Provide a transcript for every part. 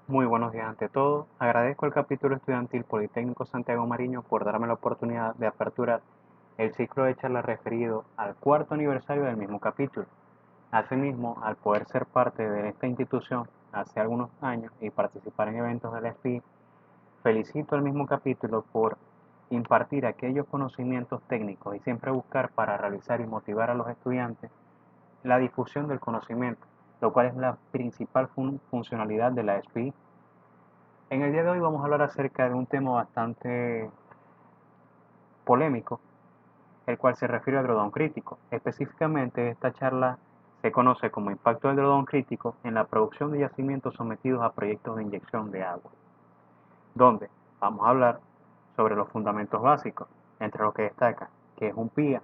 Muy buenos días ante todo. Agradezco al capítulo estudiantil Politécnico Santiago Mariño por darme la oportunidad de aperturar el ciclo de charlas referido al cuarto aniversario del mismo capítulo. Asimismo, al poder ser parte de esta institución hace algunos años y participar en eventos de la SPI, felicito al mismo capítulo por impartir aquellos conocimientos técnicos y siempre buscar para realizar y motivar a los estudiantes la difusión del conocimiento, lo cual es la principal funcionalidad de la SPI. En el día de hoy vamos a hablar acerca de un tema bastante polémico, el cual se refiere al drodón crítico. Específicamente, esta charla se conoce como impacto del drodón crítico en la producción de yacimientos sometidos a proyectos de inyección de agua, donde vamos a hablar sobre los fundamentos básicos, entre los que destaca que es un PIA,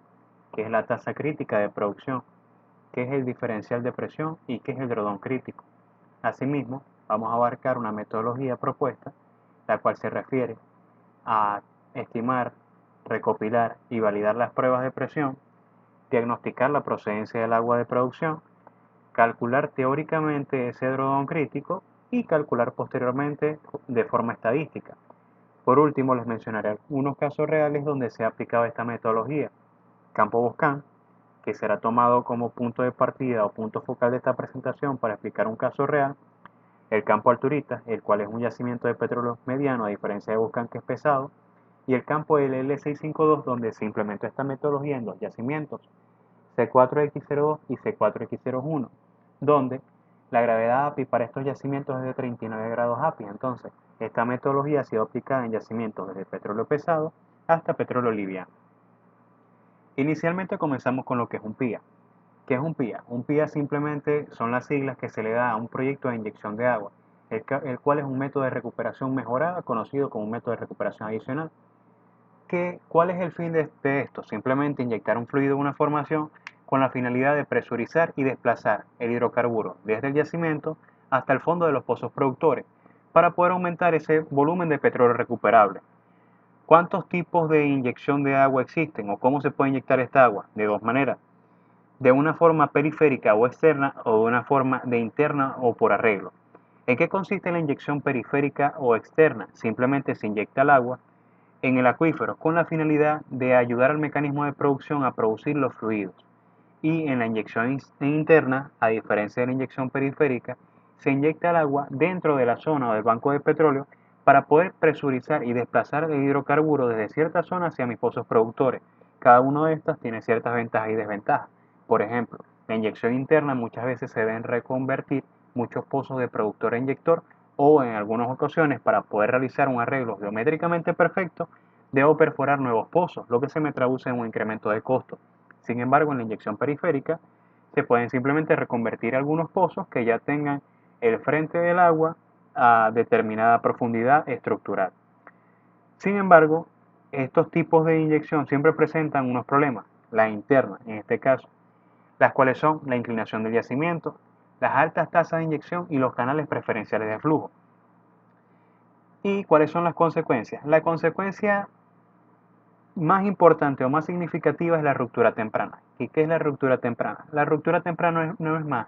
que es la tasa crítica de producción, que es el diferencial de presión y que es el drodón crítico. Asimismo, vamos a abarcar una metodología propuesta, la cual se refiere a estimar, recopilar y validar las pruebas de presión, diagnosticar la procedencia del agua de producción, calcular teóricamente ese drodón crítico y calcular posteriormente de forma estadística. Por último, les mencionaré algunos casos reales donde se ha aplicado esta metodología. Campo Boscán, que será tomado como punto de partida o punto focal de esta presentación para explicar un caso real. El campo Alturita, el cual es un yacimiento de petróleo mediano a diferencia de Boscán, que es pesado, y el campo LL652, donde se implementó esta metodología en dos yacimientos, C4X02 y C4X01, donde la gravedad API para estos yacimientos es de 39 grados API. Entonces, esta metodología ha sido aplicada en yacimientos desde petróleo pesado hasta petróleo liviano. Inicialmente comenzamos con lo que es un PIA. ¿Qué es un PIA? Un PIA simplemente son las siglas que se le da a un proyecto de inyección de agua, el cual es un método de recuperación mejorada conocido como un método de recuperación adicional. ¿Cuál es el fin de esto? Simplemente inyectar un fluido en una formación con la finalidad de presurizar y desplazar el hidrocarburo desde el yacimiento hasta el fondo de los pozos productores para poder aumentar ese volumen de petróleo recuperable. ¿Cuántos tipos de inyección de agua existen o cómo se puede inyectar esta agua? De dos maneras: de una forma periférica o externa o de una forma de interna o por arreglo. ¿En qué consiste la inyección periférica o externa? Simplemente se inyecta el agua en el acuífero con la finalidad de ayudar al mecanismo de producción a producir los fluidos. Y en la inyección interna, a diferencia de la inyección periférica, se inyecta el agua dentro de la zona o del banco de petróleo para poder presurizar y desplazar el hidrocarburo desde cierta zona hacia mis pozos productores. Cada una de estas tiene ciertas ventajas y desventajas. Por ejemplo, la inyección interna muchas veces se deben reconvertir muchos pozos de productor a inyector, o en algunas ocasiones para poder realizar un arreglo geométricamente perfecto debo perforar nuevos pozos, lo que se me traduce en un incremento de costo. Sin embargo, en la inyección periférica se pueden simplemente reconvertir algunos pozos que ya tengan el frente del agua a determinada profundidad estructural. Sin embargo, estos tipos de inyección siempre presentan unos problemas, la interna en este caso, las cuales son la inclinación del yacimiento, las altas tasas de inyección y los canales preferenciales de flujo. ¿Y cuáles son las consecuencias? La consecuencia más importante o más significativa es la ruptura temprana. ¿Y qué es la ruptura temprana? La ruptura temprana no es más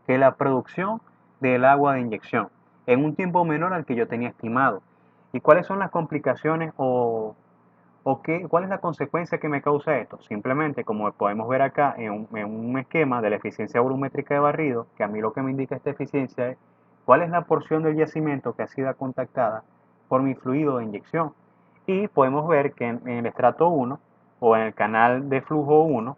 que la producción del agua de inyección en un tiempo menor al que yo tenía estimado. ¿Y cuáles son las complicaciones cuál es la consecuencia que me causa esto? Simplemente, como podemos ver acá en un esquema de la eficiencia volumétrica de barrido, que a mí lo que me indica esta eficiencia es cuál es la porción del yacimiento que ha sido contactada por mi fluido de inyección. Y podemos ver que en el estrato 1 o en el canal de flujo 1,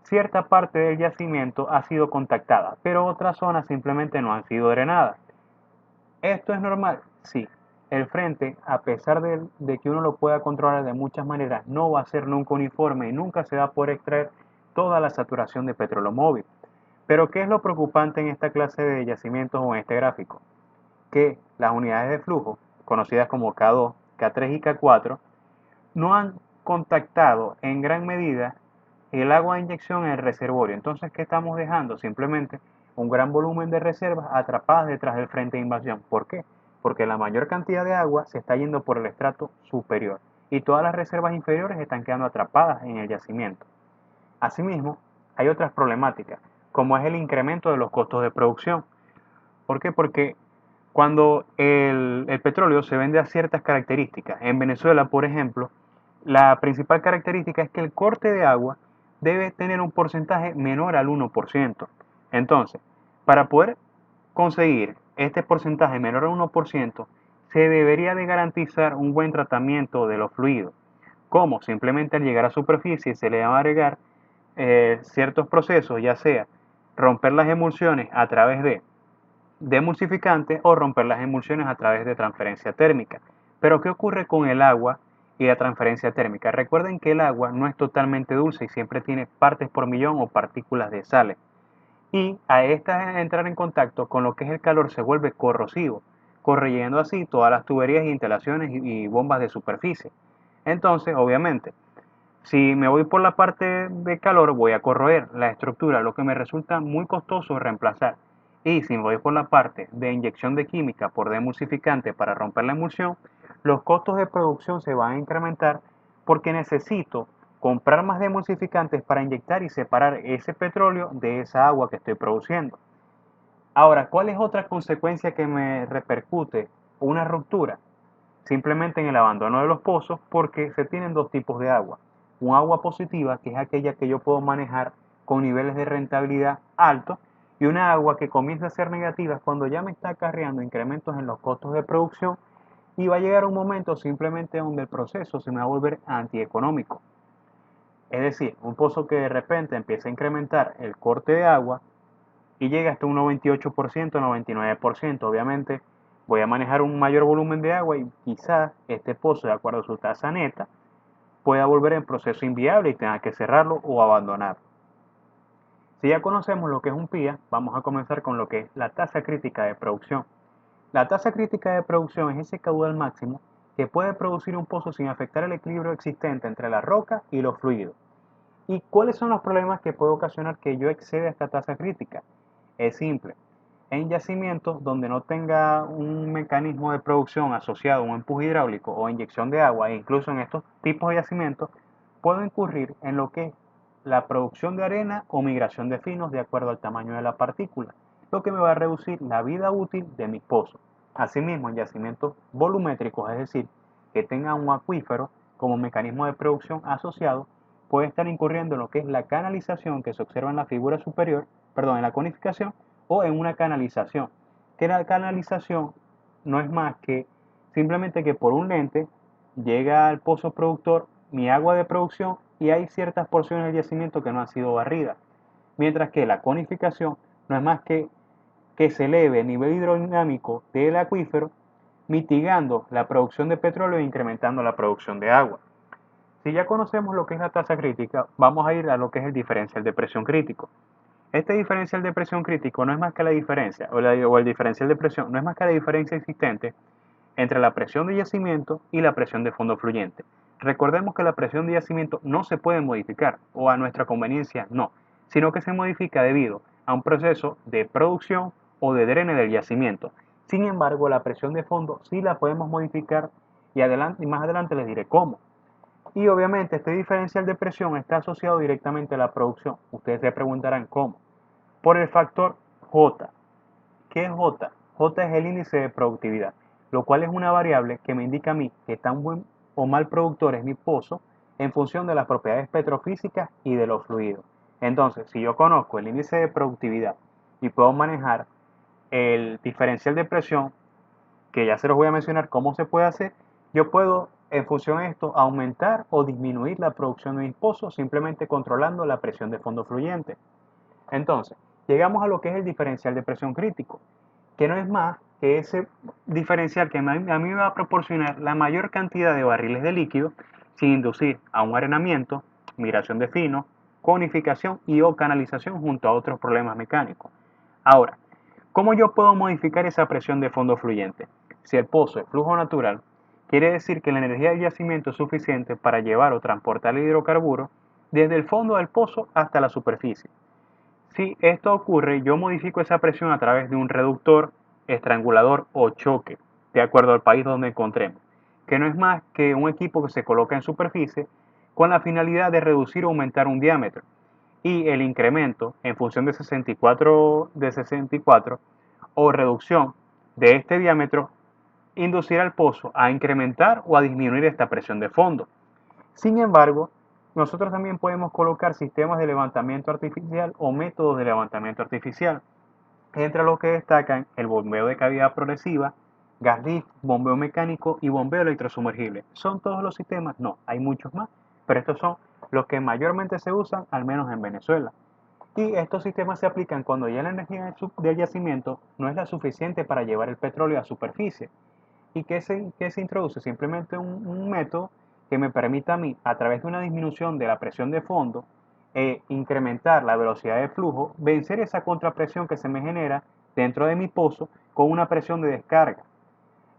cierta parte del yacimiento ha sido contactada, pero otras zonas simplemente no han sido drenadas. ¿Esto es normal? Sí. El frente, a pesar de que uno lo pueda controlar de muchas maneras, no va a ser nunca uniforme y nunca se va a poder extraer toda la saturación de petróleo móvil. Pero ¿qué es lo preocupante en esta clase de yacimientos o en este gráfico? Que las unidades de flujo, conocidas como K2, K3 y K4, no han contactado en gran medida el agua de inyección en el reservorio. Entonces, ¿qué estamos dejando? Simplemente un gran volumen de reservas atrapadas detrás del frente de invasión. ¿Por qué? Porque la mayor cantidad de agua se está yendo por el estrato superior y todas las reservas inferiores están quedando atrapadas en el yacimiento. Asimismo, hay otras problemáticas, como es el incremento de los costos de producción. ¿Por qué? Porque Cuando el petróleo se vende a ciertas características, en Venezuela, por ejemplo, la principal característica es que el corte de agua debe tener un porcentaje menor al 1%. Entonces, para poder conseguir este porcentaje menor al 1%, se debería de garantizar un buen tratamiento de los fluidos, como simplemente al llegar a superficie se le va a agregar ciertos procesos, ya sea romper las emulsiones a través de emulsificantes o romper las emulsiones a través de transferencia térmica. Pero ¿qué ocurre con el agua y la transferencia térmica? Recuerden que el agua no es totalmente dulce y siempre tiene partes por millón o partículas de sales. Y a estas entrar en contacto con lo que es el calor se vuelve corrosivo, corroyendo así todas las tuberías, instalaciones y bombas de superficie. Entonces, obviamente, si me voy por la parte de calor, voy a corroer la estructura, lo que me resulta muy costoso reemplazar. Y si me voy por la parte de inyección de química por demulsificante para romper la emulsión, los costos de producción se van a incrementar porque necesito comprar más demulsificantes para inyectar y separar ese petróleo de esa agua que estoy produciendo. Ahora, ¿cuál es otra consecuencia que me repercute una ruptura? Simplemente en el abandono de los pozos porque se tienen dos tipos de agua. Un agua positiva, que es aquella que yo puedo manejar con niveles de rentabilidad altos, y una agua que comienza a ser negativa cuando ya me está acarreando incrementos en los costos de producción y va a llegar un momento simplemente donde el proceso se me va a volver antieconómico. Es decir, un pozo que de repente empieza a incrementar el corte de agua y llega hasta un 98%, 99%. Obviamente voy a manejar un mayor volumen de agua y quizás este pozo, de acuerdo a su tasa neta, pueda volver en proceso inviable y tenga que cerrarlo o abandonarlo. Si ya conocemos lo que es un PIA, vamos a comenzar con lo que es la tasa crítica de producción. La tasa crítica de producción es ese caudal máximo que puede producir un pozo sin afectar el equilibrio existente entre la roca y los fluidos. ¿Y cuáles son los problemas que puede ocasionar que yo exceda esta tasa crítica? Es simple. En yacimientos donde no tenga un mecanismo de producción asociado a un empuje hidráulico o inyección de agua, e incluso en estos tipos de yacimientos, puedo incurrir en lo que es la producción de arena o migración de finos de acuerdo al tamaño de la partícula, lo que me va a reducir la vida útil de mis pozos. Asimismo, en yacimientos volumétricos, es decir, que tenga un acuífero como mecanismo de producción asociado, puede estar incurriendo en lo que es la canalización que se observa en la figura superior, perdón, en la conificación o en una canalización. Que la canalización no es más que simplemente que por un lente llega al pozo productor mi agua de producción y hay ciertas porciones del yacimiento que no han sido barridas. Mientras que la conificación no es más que se eleve el nivel hidrodinámico del acuífero, mitigando la producción de petróleo e incrementando la producción de agua. Si ya conocemos lo que es la tasa crítica, vamos a ir a lo que es el diferencial de presión crítico. Este diferencial de presión crítico no es más que la diferencia, o el diferencial de presión, no es más que la diferencia existente entre la presión de yacimiento y la presión de fondo fluyente. Recordemos que la presión de yacimiento no se puede modificar, o a nuestra conveniencia no, sino que se modifica debido a un proceso de producción o de drene del yacimiento. Sin embargo, la presión de fondo sí la podemos modificar y más adelante les diré cómo. Y obviamente este diferencial de presión está asociado directamente a la producción. Ustedes se preguntarán cómo. Por el factor J. ¿Qué es J? J es el índice de productividad, lo cual es una variable que me indica a mí que tan buen o mal productor es mi pozo en función de las propiedades petrofísicas y de los fluidos. Entonces, si yo conozco el índice de productividad y puedo manejar el diferencial de presión, que ya se los voy a mencionar cómo se puede hacer, yo puedo en función de esto aumentar o disminuir la producción de mis pozos simplemente controlando la presión de fondo fluyente. Entonces, llegamos a lo que es el diferencial de presión crítico, que no es más que ese diferencial que a mí me va a proporcionar la mayor cantidad de barriles de líquido sin inducir a un arenamiento, migración de fino, conificación y o canalización junto a otros problemas mecánicos. Ahora, ¿cómo yo puedo modificar esa presión de fondo fluyente? Si el pozo es flujo natural, quiere decir que la energía del yacimiento es suficiente para llevar o transportar el hidrocarburo desde el fondo del pozo hasta la superficie. Si esto ocurre, yo modifico esa presión a través de un reductor, estrangulador o choque, de acuerdo al país donde encontremos, que no es más que un equipo que se coloca en superficie con la finalidad de reducir o aumentar un diámetro y el incremento en función de 64 o reducción de este diámetro inducir al pozo a incrementar o a disminuir esta presión de fondo. Sin embargo, nosotros también podemos colocar sistemas de levantamiento artificial o métodos de levantamiento artificial, entre los que destacan el bombeo de cavidad progresiva, gas lift, bombeo mecánico y bombeo electrosumergible. ¿Son todos los sistemas? No, hay muchos más, pero estos son los que mayormente se usan, al menos en Venezuela. Y estos sistemas se aplican cuando ya la energía del yacimiento no es la suficiente para llevar el petróleo a superficie. ¿Y qué se introduce? Simplemente un método que me permita a mí, a través de una disminución de la presión de fondo, incrementar la velocidad de flujo, vencer esa contrapresión que se me genera dentro de mi pozo con una presión de descarga.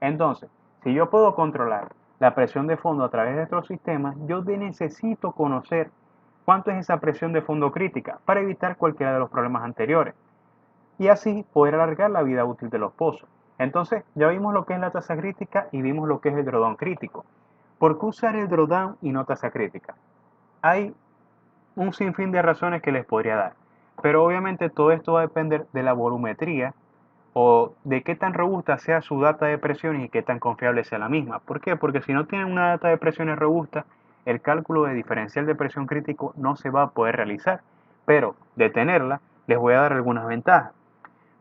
Entonces, si yo puedo controlar la presión de fondo a través de estos sistemas, yo necesito conocer cuánto es esa presión de fondo crítica para evitar cualquiera de los problemas anteriores y así poder alargar la vida útil de los pozos. Entonces, ya vimos lo que es la tasa crítica y vimos lo que es el drawdown crítico. ¿Por qué usar el drawdown y no tasa crítica? Hay un sinfín de razones que les podría dar, pero obviamente todo esto va a depender de la volumetría o de qué tan robusta sea su data de presiones y qué tan confiable sea la misma. ¿Por qué? Porque si no tienen una data de presiones robusta, el cálculo de diferencial de presión crítico no se va a poder realizar, pero de tenerla les voy a dar algunas ventajas.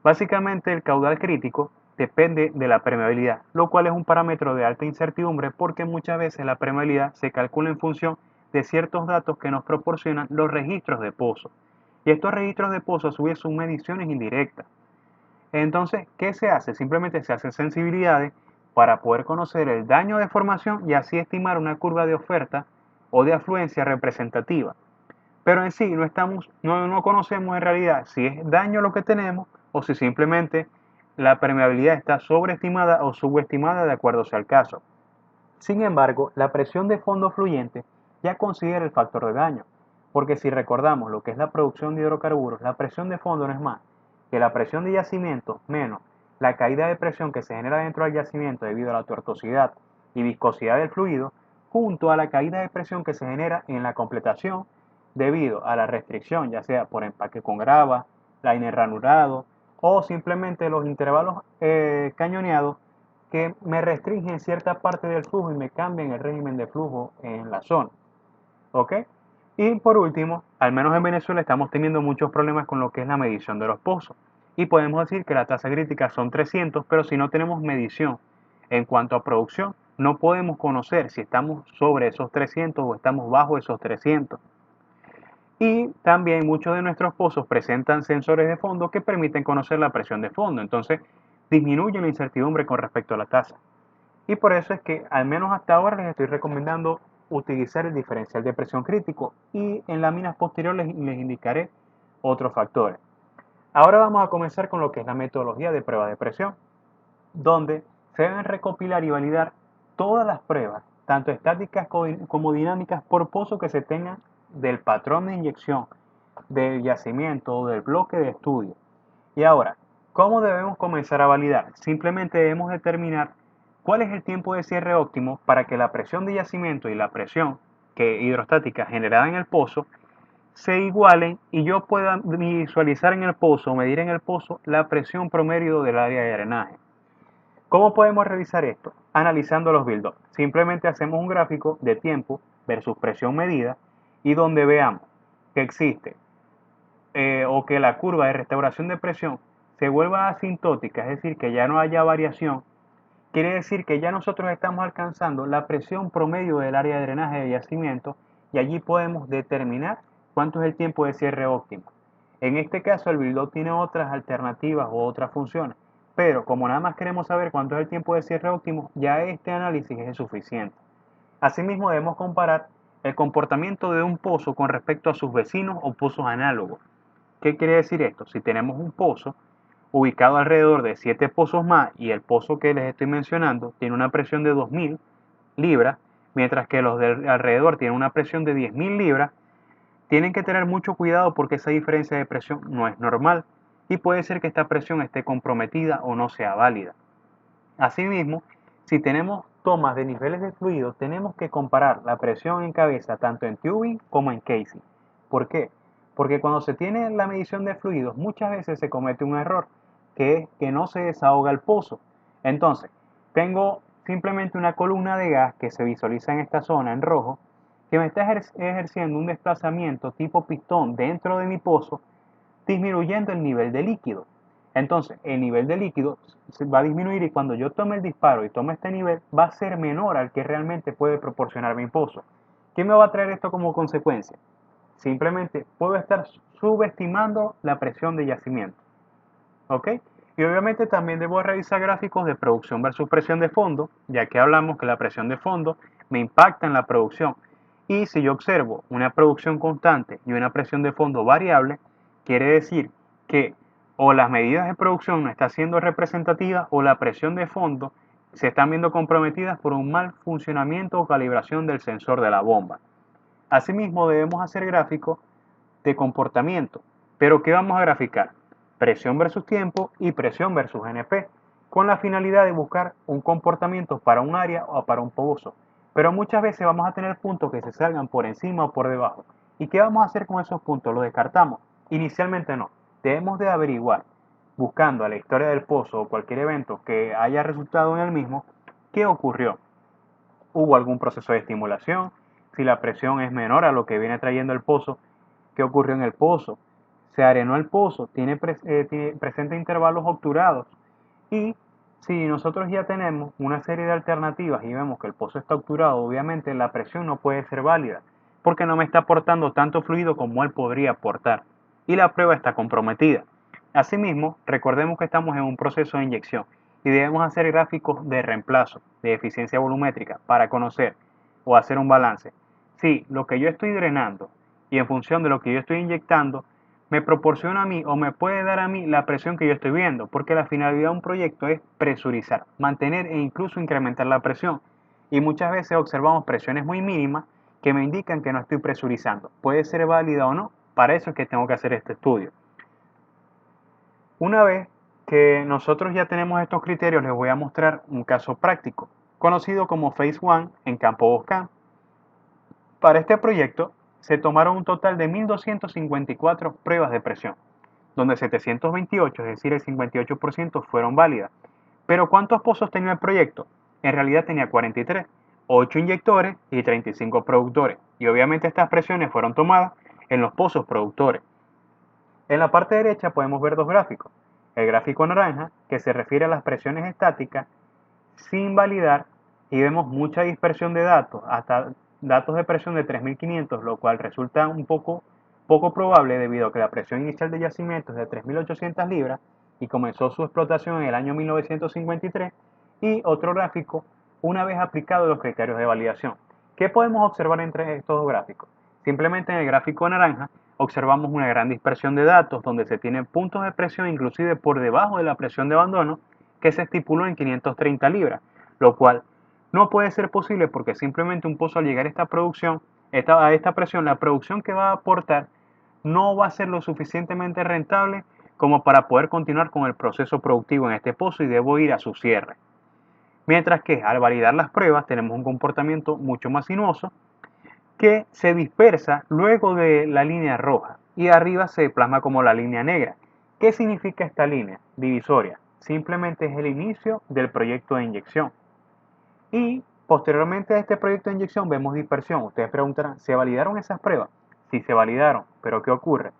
Básicamente el caudal crítico depende de la permeabilidad, lo cual es un parámetro de alta incertidumbre porque muchas veces la permeabilidad se calcula en función de ciertos datos que nos proporcionan los registros de pozo. Y estos registros de pozo a su vez son mediciones indirectas. Entonces, ¿qué se hace? Simplemente se hacen sensibilidades para poder conocer el daño de formación y así estimar una curva de oferta o de afluencia representativa. Pero en sí no conocemos en realidad si es daño lo que tenemos o si simplemente la permeabilidad está sobreestimada o subestimada de acuerdo sea el caso. Sin embargo, la presión de fondo fluyente ya considera el factor de daño, porque si recordamos lo que es la producción de hidrocarburos, la presión de fondo no es más que la presión de yacimiento menos la caída de presión que se genera dentro del yacimiento debido a la tortuosidad y viscosidad del fluido, junto a la caída de presión que se genera en la completación debido a la restricción, ya sea por empaque con grava, liner ranurado o simplemente los intervalos cañoneados que me restringen cierta parte del flujo y me cambian el régimen de flujo en la zona. ¿Ok? Y por último, al menos en Venezuela estamos teniendo muchos problemas con lo que es la medición de los pozos. Y podemos decir que la tasa crítica son 300, pero si no tenemos medición en cuanto a producción, no podemos conocer si estamos sobre esos 300 o estamos bajo esos 300. Y también muchos de nuestros pozos presentan sensores de fondo que permiten conocer la presión de fondo. Entonces, disminuye la incertidumbre con respecto a la tasa. Y por eso es que, al menos hasta ahora, les estoy recomendando utilizar el diferencial de presión crítico y en láminas posteriores les indicaré otros factores. Ahora vamos a comenzar con lo que es la metodología de prueba de presión, donde se deben recopilar y validar todas las pruebas, tanto estáticas como dinámicas, por pozo que se tengan del patrón de inyección, del yacimiento o del bloque de estudio. Y ahora, ¿cómo debemos comenzar a validar? Simplemente debemos determinar cuál es el tiempo de cierre óptimo para que la presión de yacimiento y la presión hidrostática generada en el pozo se igualen y yo pueda visualizar en el pozo, medir en el pozo la presión promedio del área de drenaje. ¿Cómo podemos realizar esto? Analizando los build-up. Simplemente hacemos un gráfico de tiempo versus presión medida y donde veamos que existe o que la curva de restauración de presión se vuelva asintótica, es decir, que ya no haya variación, quiere decir que ya nosotros estamos alcanzando la presión promedio del área de drenaje de yacimiento y allí podemos determinar cuánto es el tiempo de cierre óptimo. En este caso el build-up tiene otras alternativas o otras funciones, pero como nada más queremos saber cuánto es el tiempo de cierre óptimo, ya este análisis es suficiente. Asimismo debemos comparar el comportamiento de un pozo con respecto a sus vecinos o pozos análogos. ¿Qué quiere decir esto? Si tenemos un pozo ubicado alrededor de 7 pozos más y el pozo que les estoy mencionando tiene una presión de 2000 libras, mientras que los de alrededor tienen una presión de 10.000 libras, tienen que tener mucho cuidado porque esa diferencia de presión no es normal y puede ser que esta presión esté comprometida o no sea válida. Asimismo, si tenemos tomas de niveles de fluido, tenemos que comparar la presión en cabeza tanto en tubing como en casing. ¿Por qué? Porque cuando se tiene la medición de fluidos, muchas veces se comete un error que es que no se desahoga el pozo. Entonces, tengo simplemente una columna de gas que se visualiza en esta zona en rojo, que me está ejerciendo un desplazamiento tipo pistón dentro de mi pozo, disminuyendo el nivel de líquido. Entonces, el nivel de líquido va a disminuir y cuando yo tome el disparo y tome este nivel, va a ser menor al que realmente puede proporcionar mi pozo. ¿Qué me va a traer esto como consecuencia? Simplemente puedo estar subestimando la presión de yacimiento. ¿Ok? Y obviamente también debo realizar gráficos de producción versus presión de fondo, ya que hablamos que la presión de fondo me impacta en la producción. Y si yo observo una producción constante y una presión de fondo variable, quiere decir que o las medidas de producción no están siendo representativas o la presión de fondo se están viendo comprometidas por un mal funcionamiento o calibración del sensor de la bomba. Asimismo, debemos hacer gráficos de comportamiento. Pero ¿qué vamos a graficar? Presión versus tiempo y presión versus NP, con la finalidad de buscar un comportamiento para un área o para un pozo. Pero muchas veces vamos a tener puntos que se salgan por encima o por debajo. ¿Y qué vamos a hacer con esos puntos? ¿Los descartamos? Inicialmente no. Debemos de averiguar, buscando a la historia del pozo o cualquier evento que haya resultado en el mismo, qué ocurrió. ¿Hubo algún proceso de estimulación? Si la presión es menor a lo que viene trayendo el pozo, ¿qué ocurrió en el pozo? Se arenó el pozo, presenta intervalos obturados. Y si nosotros ya tenemos una serie de alternativas y vemos que el pozo está obturado, obviamente la presión no puede ser válida, porque no me está aportando tanto fluido como él podría aportar. Y la prueba está comprometida. Asimismo, recordemos que estamos en un proceso de inyección y debemos hacer gráficos de reemplazo, de eficiencia volumétrica, para conocer o hacer un balance. Si lo que yo estoy drenando y en función de lo que yo estoy inyectando, me proporciona a mí o me puede dar a mí la presión que yo estoy viendo, porque la finalidad de un proyecto es presurizar, mantener e incluso incrementar la presión. Y muchas veces observamos presiones muy mínimas que me indican que no estoy presurizando. Puede ser válida o no, para eso es que tengo que hacer este estudio. Una vez que nosotros ya tenemos estos criterios, les voy a mostrar un caso práctico, conocido como Phase 1 en campo Boscan. Para este proyecto se tomaron un total de 1.254 pruebas de presión, donde 728, es decir, el 58%, fueron válidas. Pero ¿cuántos pozos tenía el proyecto? En realidad tenía 43, 8 inyectores y 35 productores. Y obviamente estas presiones fueron tomadas en los pozos productores. En la parte derecha podemos ver dos gráficos. El gráfico naranja, que se refiere a las presiones estáticas sin validar, y vemos mucha dispersión de datos, hasta datos de presión de 3500, lo cual resulta un poco probable debido a que la presión inicial de yacimiento es de 3800 libras y comenzó su explotación en el año 1953, y otro gráfico una vez aplicados los criterios de validación. ¿Qué podemos observar entre estos dos gráficos? Simplemente en el gráfico naranja observamos una gran dispersión de datos donde se tienen puntos de presión inclusive por debajo de la presión de abandono que se estipuló en 530 libras, lo cual no puede ser posible porque simplemente un pozo al llegar a esta producción, a esta presión, la producción que va a aportar no va a ser lo suficientemente rentable como para poder continuar con el proceso productivo en este pozo y debo ir a su cierre. Mientras que al validar las pruebas tenemos un comportamiento mucho más sinuoso que se dispersa luego de la línea roja y arriba se plasma como la línea negra. ¿Qué significa esta línea divisoria? Simplemente es el inicio del proyecto de inyección. Y posteriormente a este proyecto de inyección vemos dispersión. Ustedes preguntarán, ¿se validaron esas pruebas? Sí, se validaron, pero ¿qué ocurre?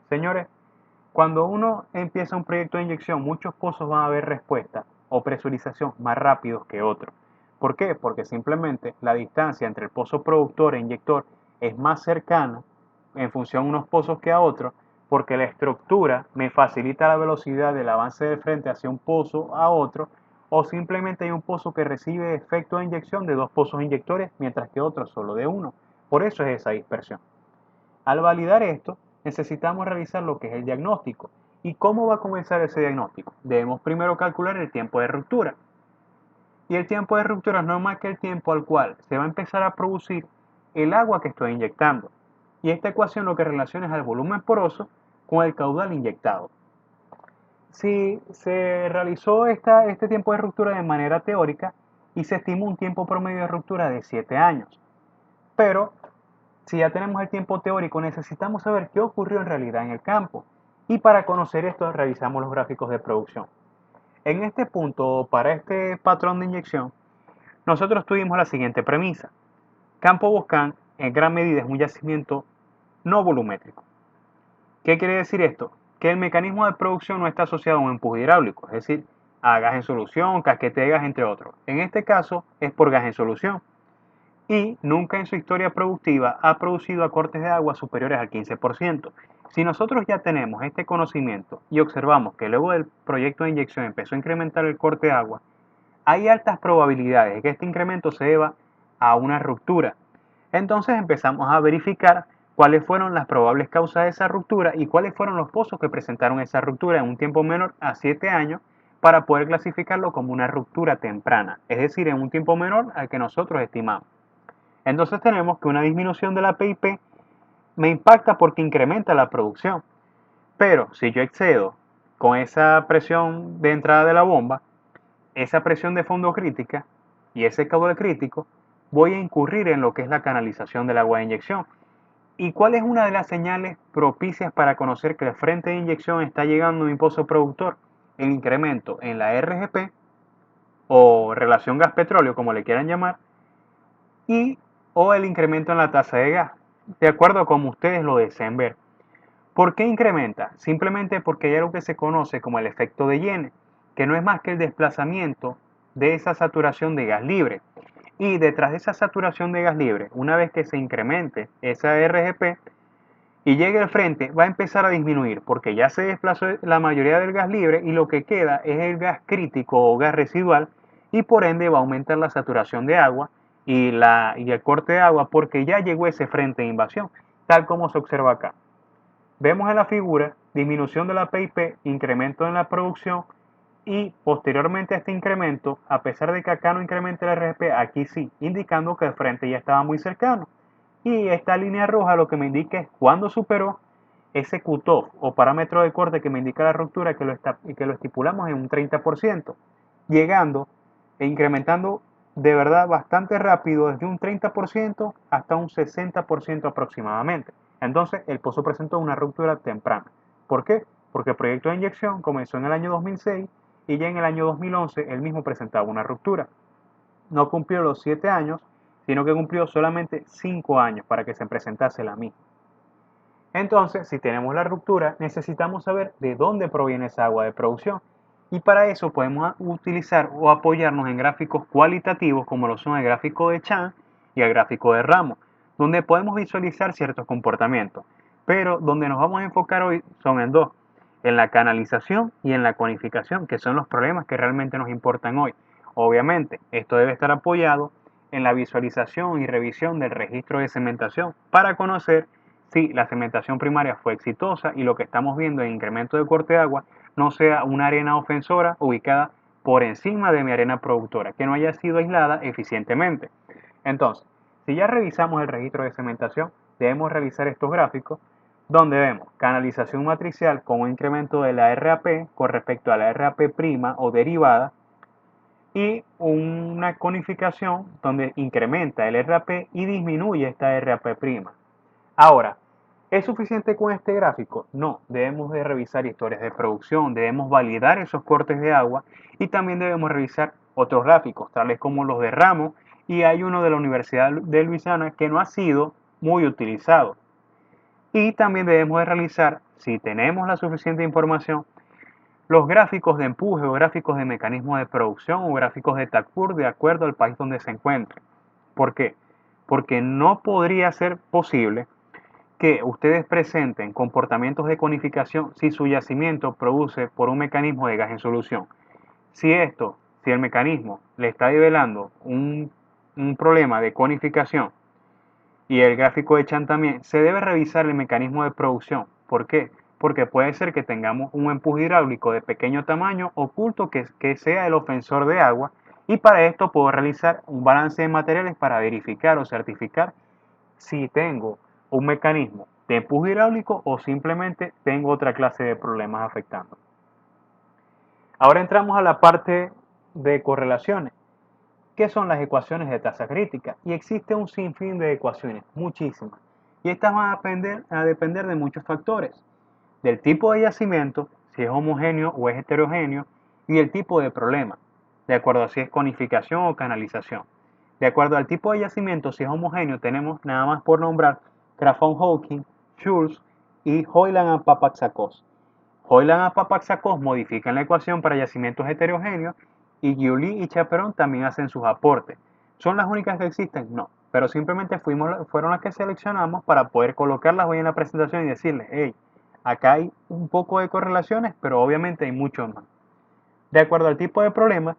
Señores, cuando uno empieza un proyecto de inyección, muchos pozos van a ver respuesta o presurización más rápidos que otros. ¿Por qué? Porque simplemente la distancia entre el pozo productor e inyector es más cercana en función a unos pozos que a otros, porque la estructura me facilita la velocidad del avance de frente hacia un pozo a otro, o simplemente hay un pozo que recibe efecto de inyección de dos pozos inyectores, mientras que otro solo de uno. Por eso es esa dispersión. Al validar esto, necesitamos realizar lo que es el diagnóstico. ¿Y cómo va a comenzar ese diagnóstico? Debemos primero calcular el tiempo de ruptura. Y el tiempo de ruptura no es más que el tiempo al cual se va a empezar a producir el agua que estoy inyectando. Y esta ecuación lo que relaciona es al volumen poroso con el caudal inyectado. Si se realizó este tiempo de ruptura de manera teórica y se estima un tiempo promedio de ruptura de 7 años. Pero si ya tenemos el tiempo teórico, necesitamos saber qué ocurrió en realidad en el campo. Y para conocer esto revisamos los gráficos de producción. En este punto, para este patrón de inyección, nosotros tuvimos la siguiente premisa. Campo Boscán en gran medida es un yacimiento no volumétrico. ¿Qué quiere decir esto? Que el mecanismo de producción no está asociado a un empuje hidráulico, es decir, a gas en solución, casquete de gas, entre otros. En este caso es por gas en solución y nunca en su historia productiva ha producido acortes de agua superiores al 15%. Si nosotros ya tenemos este conocimiento y observamos que luego del proyecto de inyección empezó a incrementar el corte de agua, hay altas probabilidades de que este incremento se deba a una ruptura. Entonces empezamos a verificar cuáles fueron las probables causas de esa ruptura y cuáles fueron los pozos que presentaron esa ruptura en un tiempo menor a 7 años para poder clasificarlo como una ruptura temprana, es decir, en un tiempo menor al que nosotros estimamos. Entonces tenemos que una disminución de la PIP me impacta porque incrementa la producción. Pero si yo excedo con esa presión de entrada de la bomba, esa presión de fondo crítica y ese caudal crítico, voy a incurrir en lo que es la canalización del agua de inyección. ¿Y cuál es una de las señales propicias para conocer que el frente de inyección está llegando a un pozo productor? El incremento en la RGP o relación gas-petróleo, como le quieran llamar, y o el incremento en la tasa de gas, de acuerdo a como ustedes lo deseen ver. ¿Por qué incrementa? Simplemente porque hay algo que se conoce como el efecto de Yene, que no es más que el desplazamiento de esa saturación de gas libre. Y detrás de esa saturación de gas libre, una vez que se incremente esa RGP y llegue al frente, va a empezar a disminuir porque ya se desplazó la mayoría del gas libre y lo que queda es el gas crítico o gas residual y por ende va a aumentar la saturación de agua y el corte de agua porque ya llegó ese frente de invasión, tal como se observa acá. Vemos en la figura disminución de la PIP, incremento en la producción y posteriormente a este incremento, a pesar de que acá no incremente el RGP, aquí sí, indicando que el frente ya estaba muy cercano. Y esta línea roja lo que me indica es cuándo superó ese cutoff o parámetro de corte que me indica la ruptura que lo estipulamos en un 30%, llegando e incrementando de verdad bastante rápido desde un 30% hasta un 60% aproximadamente. Entonces el pozo presentó una ruptura temprana. ¿Por qué? Porque el proyecto de inyección comenzó en el año 2006 y ya en el año 2011 él mismo presentaba una ruptura. No cumplió los 7 años, sino que cumplió solamente 5 años para que se presentase la misma. Entonces, si tenemos la ruptura, necesitamos saber de dónde proviene esa agua de producción. Y para eso podemos utilizar o apoyarnos en gráficos cualitativos como lo son el gráfico de Chan y el gráfico de Ramos, donde podemos visualizar ciertos comportamientos. Pero donde nos vamos a enfocar hoy son en dos, en la canalización y en la conificación, que son los problemas que realmente nos importan hoy. Obviamente, esto debe estar apoyado en la visualización y revisión del registro de cementación para conocer si la cementación primaria fue exitosa y lo que estamos viendo en incremento de corte de agua no sea una arena ofensora ubicada por encima de mi arena productora, que no haya sido aislada eficientemente. Entonces, si ya revisamos el registro de cementación, debemos revisar estos gráficos donde vemos canalización matricial con un incremento de la RAP con respecto a la RAP prima o derivada y una conificación donde incrementa el RAP y disminuye esta RAP prima. Ahora, ¿es suficiente con este gráfico? No, debemos de revisar historias de producción, debemos validar esos cortes de agua y también debemos revisar otros gráficos, tales como los de Ramos, y hay uno de la Universidad de Luisiana que no ha sido muy utilizado. Y también debemos de realizar, si tenemos la suficiente información, los gráficos de empuje o gráficos de mecanismo de producción o gráficos de TACPUR de acuerdo al país donde se encuentre. ¿Por qué? Porque no podría ser posible que ustedes presenten comportamientos de conificación si su yacimiento produce por un mecanismo de gas en solución. Si el mecanismo le está develando un problema de conificación y el gráfico de Chan también, se debe revisar el mecanismo de producción. ¿Por qué? Porque puede ser que tengamos un empuje hidráulico de pequeño tamaño oculto que sea el ofensor de agua y para esto puedo realizar un balance de materiales para verificar o certificar si tengo un mecanismo de empuje hidráulico o simplemente tengo otra clase de problemas afectando. Ahora entramos a la parte de correlaciones. ¿Qué son las ecuaciones de tasa crítica? Y existe un sinfín de ecuaciones, muchísimas. Y estas van a depender de muchos factores. del tipo de yacimiento, si es homogéneo o es heterogéneo, y el tipo de problema, de acuerdo a si es conificación o canalización. De acuerdo al tipo de yacimiento, si es homogéneo, tenemos nada más por nombrar Crafton-Hawking, Schulz y Hoyland y Papazakos. Hoyland y Papazakos modifican la ecuación para yacimientos heterogéneos y Giuli y Chaperón también hacen sus aportes. ¿Son las únicas que existen? No, pero simplemente fueron las que seleccionamos para poder colocarlas hoy en la presentación y decirles, hey, acá hay un poco de correlaciones, pero obviamente hay mucho más. De acuerdo al tipo de problema,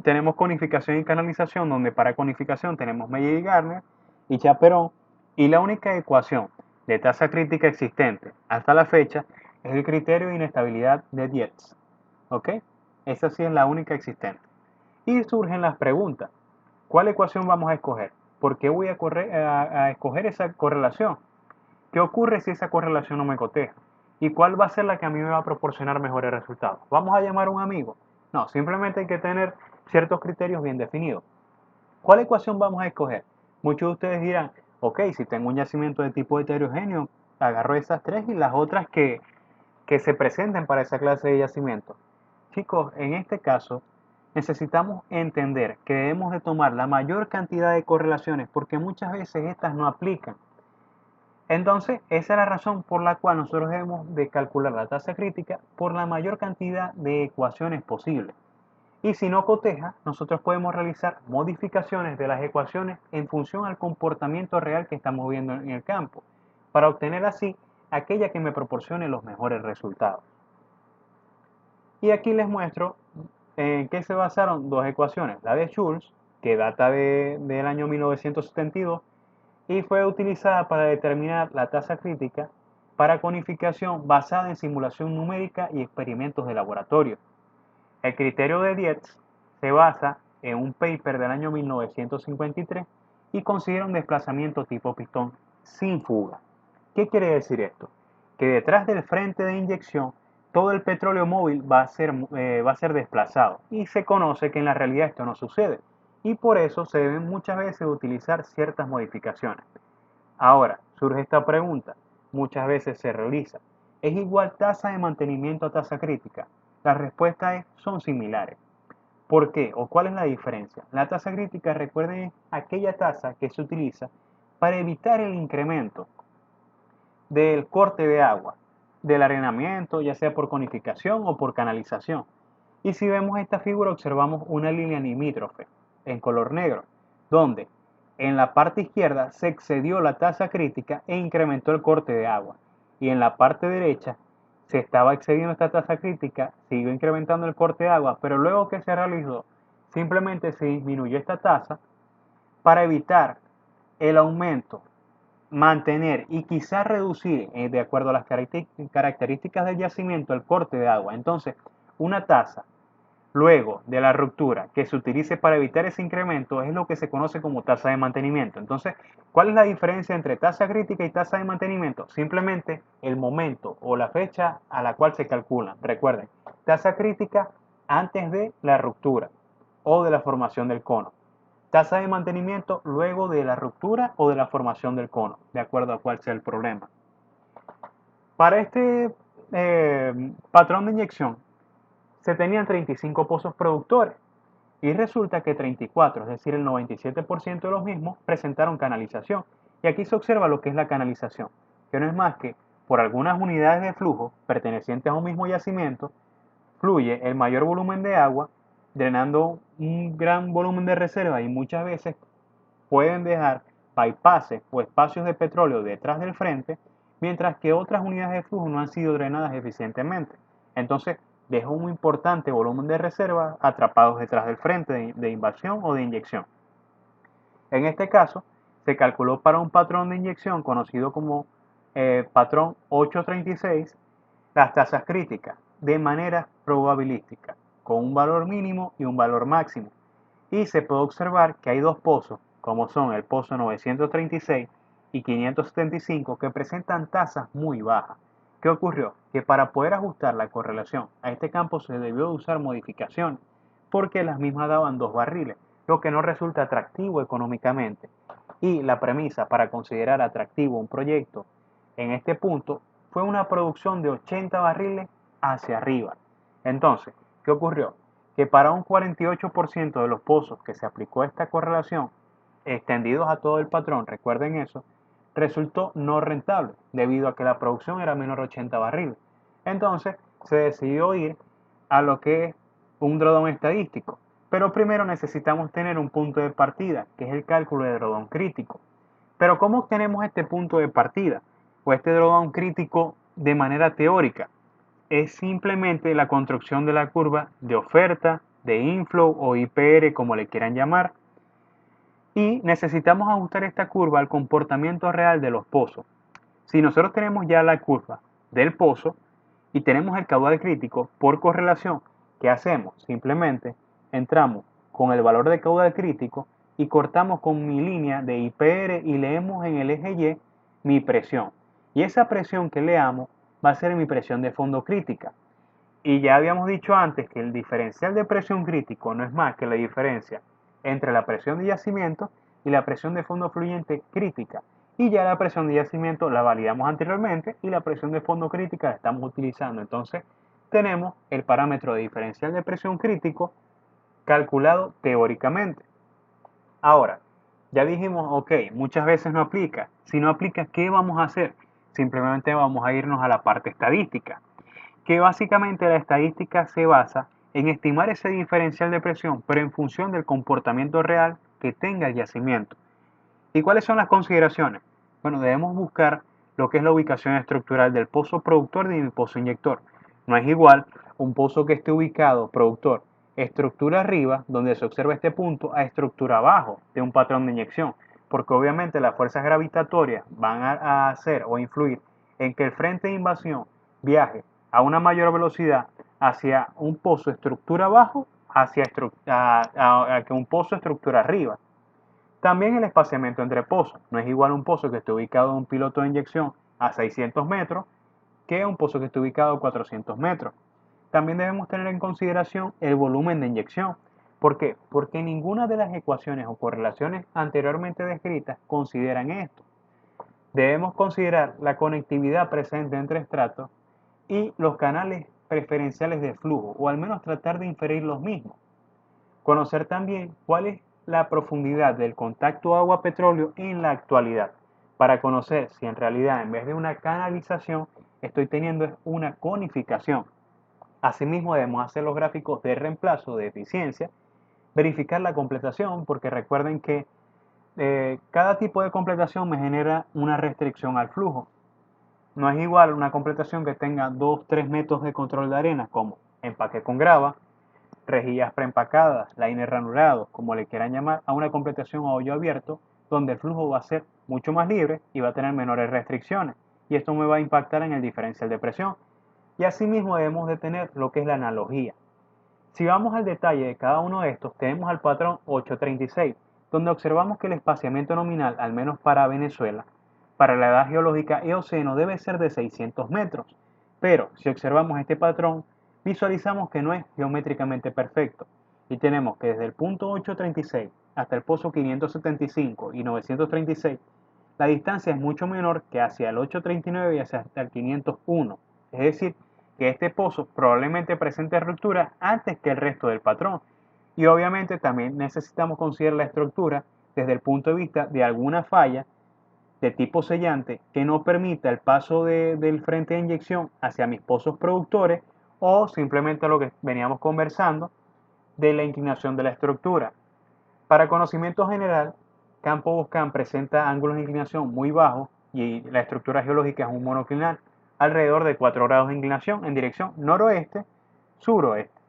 tenemos conificación y canalización, donde para conificación tenemos Meyer y Gardner y Chaperón, y la única ecuación de tasa crítica existente hasta la fecha es el criterio de inestabilidad de Dietz. ¿Ok? Esa sí es la única existente. Y surgen las preguntas. ¿Cuál ecuación vamos a escoger? ¿Por qué voy a escoger esa correlación? ¿Qué ocurre si esa correlación no me coteja? ¿Y cuál va a ser la que a mí me va a proporcionar mejores resultados? ¿Vamos a llamar a un amigo? No, simplemente hay que tener ciertos criterios bien definidos. ¿Cuál ecuación vamos a escoger? Muchos de ustedes dirán, ok, si tengo un yacimiento de tipo heterogéneo, agarro esas tres y las otras que se presenten para esa clase de yacimiento. Chicos, en este caso necesitamos entender que debemos de tomar la mayor cantidad de correlaciones porque muchas veces estas no aplican. Entonces, esa es la razón por la cual nosotros debemos de calcular la tasa crítica por la mayor cantidad de ecuaciones posible. Y si no coteja, nosotros podemos realizar modificaciones de las ecuaciones en función al comportamiento real que estamos viendo en el campo, para obtener así aquella que me proporcione los mejores resultados. Y aquí les muestro en qué se basaron dos ecuaciones, la de Schulz, que data del año 1972, y fue utilizada para determinar la tasa crítica para conificación basada en simulación numérica y experimentos de laboratorio. El criterio de Dietz se basa en un paper del año 1953 y considera un desplazamiento tipo pistón sin fuga. ¿Qué quiere decir esto? Que detrás del frente de inyección todo el petróleo móvil va a ser desplazado y se conoce que en la realidad esto no sucede y por eso se deben muchas veces utilizar ciertas modificaciones. Ahora, surge esta pregunta, muchas veces se realiza, ¿es igual tasa de mantenimiento a tasa crítica? La respuesta es, son similares. ¿Por qué? ¿O cuál es la diferencia? La tasa crítica, recuerden, es aquella tasa que se utiliza para evitar el incremento del corte de agua, del arenamiento, ya sea por conificación o por canalización. Y si vemos esta figura, observamos una línea limítrofe en color negro, donde en la parte izquierda se excedió la tasa crítica e incrementó el corte de agua. Y en la parte derecha se estaba excediendo esta tasa crítica, siguió incrementando el corte de agua, pero luego que se realizó, simplemente se disminuyó esta tasa para evitar el aumento, mantener y quizás reducir, de acuerdo a las características del yacimiento, el corte de agua. Entonces, una tasa luego de la ruptura que se utilice para evitar ese incremento es lo que se conoce como tasa de mantenimiento. Entonces, ¿cuál es la diferencia entre tasa crítica y tasa de mantenimiento? Simplemente el momento o la fecha a la cual se calculan. Recuerden, tasa crítica antes de la ruptura o de la formación del cono. Tasa de mantenimiento luego de la ruptura o de la formación del cono, de acuerdo a cuál sea el problema. Para este patrón de inyección se tenían 35 pozos productores y resulta que 34, es decir, el 97% de los mismos presentaron canalización. Y aquí se observa lo que es la canalización, que no es más que por algunas unidades de flujo pertenecientes a un mismo yacimiento, fluye el mayor volumen de agua, drenando un gran volumen de reserva y muchas veces pueden dejar bypasses o espacios de petróleo detrás del frente, mientras que otras unidades de flujo no han sido drenadas eficientemente. Entonces, deja un importante volumen de reserva atrapados detrás del frente de invasión o de inyección. En este caso, se calculó para un patrón de inyección conocido como patrón 836 las tasas críticas de manera probabilística, con un valor mínimo y un valor máximo. Y se puede observar que hay dos pozos, como son el pozo 936 y 575, que presentan tasas muy bajas. ¿Qué ocurrió? Que para poder ajustar la correlación a este campo se debió usar modificaciones, porque las mismas daban dos barriles, lo que no resulta atractivo económicamente. Y la premisa para considerar atractivo un proyecto en este punto fue una producción de 80 barriles hacia arriba. Entonces, ¿qué ocurrió? Que para un 48% de los pozos que se aplicó esta correlación, extendidos a todo el patrón, recuerden eso, resultó no rentable, debido a que la producción era menor de 80 barriles. Entonces, se decidió ir a lo que es un drawdown estadístico. Pero primero necesitamos tener un punto de partida, que es el cálculo de drawdown crítico. Pero ¿cómo obtenemos este punto de partida o este drawdown crítico de manera teórica? Es simplemente la construcción de la curva de oferta, de inflow o IPR, como le quieran llamar, y necesitamos ajustar esta curva al comportamiento real de los pozos. Si nosotros tenemos ya la curva del pozo y tenemos el caudal crítico por correlación, ¿qué hacemos? Simplemente entramos con el valor de caudal crítico y cortamos con mi línea de IPR y leemos en el eje Y mi presión. Y esa presión que leamos va a ser mi presión de fondo crítica. Y ya habíamos dicho antes que el diferencial de presión crítico no es más que la diferencia entre la presión de yacimiento y la presión de fondo fluyente crítica. Y ya la presión de yacimiento la validamos anteriormente y la presión de fondo crítica la estamos utilizando. Entonces tenemos el parámetro de diferencial de presión crítico calculado teóricamente. Ahora, ya dijimos, ok, muchas veces no aplica. Si no aplica, ¿qué vamos a hacer? Simplemente vamos a irnos a la parte estadística, que básicamente la estadística se basa en estimar ese diferencial de presión, pero en función del comportamiento real que tenga el yacimiento. ¿Y cuáles son las consideraciones? Bueno, debemos buscar lo que es la ubicación estructural del pozo productor y del pozo inyector. No es igual un pozo que esté ubicado, productor, estructura arriba, donde se observa este punto, a estructura abajo de un patrón de inyección, porque obviamente las fuerzas gravitatorias van a hacer o influir en que el frente de invasión viaje a una mayor velocidad hacia un pozo estructura abajo, hacia a que un pozo estructura arriba. También el espaciamiento entre pozos. No es igual un pozo que esté ubicado en un piloto de inyección a 600 metros que un pozo que esté ubicado a 400 metros. También debemos tener en consideración el volumen de inyección. ¿Por qué? Porque ninguna de las ecuaciones o correlaciones anteriormente descritas consideran esto. Debemos considerar la conectividad presente entre estratos y los canales preferenciales de flujo, o al menos tratar de inferir los mismos. Conocer también cuál es la profundidad del contacto agua-petróleo en la actualidad, para conocer si en realidad en vez de una canalización estoy teniendo una conificación. Asimismo debemos hacer los gráficos de reemplazo de eficiencia, verificar la completación, porque recuerden que cada tipo de completación me genera una restricción al flujo. No es igual una completación que tenga 2-3 métodos de control de arena, como empaque con grava, rejillas preempacadas, liner ranurado, como le quieran llamar, a una completación a hoyo abierto, donde el flujo va a ser mucho más libre y va a tener menores restricciones. Y esto me va a impactar en el diferencial de presión. Y asimismo debemos de tener lo que es la analogía. Si vamos al detalle de cada uno de estos, tenemos al patrón 836, donde observamos que el espaciamiento nominal, al menos para Venezuela, para la edad geológica Eoceno debe ser de 600 metros. Pero si observamos este patrón, visualizamos que no es geométricamente perfecto. Y tenemos que desde el punto 836 hasta el pozo 575 y 936, la distancia es mucho menor que hacia el 839 y hacia el 501. Es decir, que este pozo probablemente presente ruptura antes que el resto del patrón. Y obviamente también necesitamos considerar la estructura desde el punto de vista de alguna falla de tipo sellante que no permita el paso del frente de inyección hacia mis pozos productores, o simplemente lo que veníamos conversando de la inclinación de la estructura. Para conocimiento general, Campo Boscán presenta ángulos de inclinación muy bajos y la estructura geológica es un monoclinal, alrededor de 4 grados de inclinación en dirección noroeste-suroeste.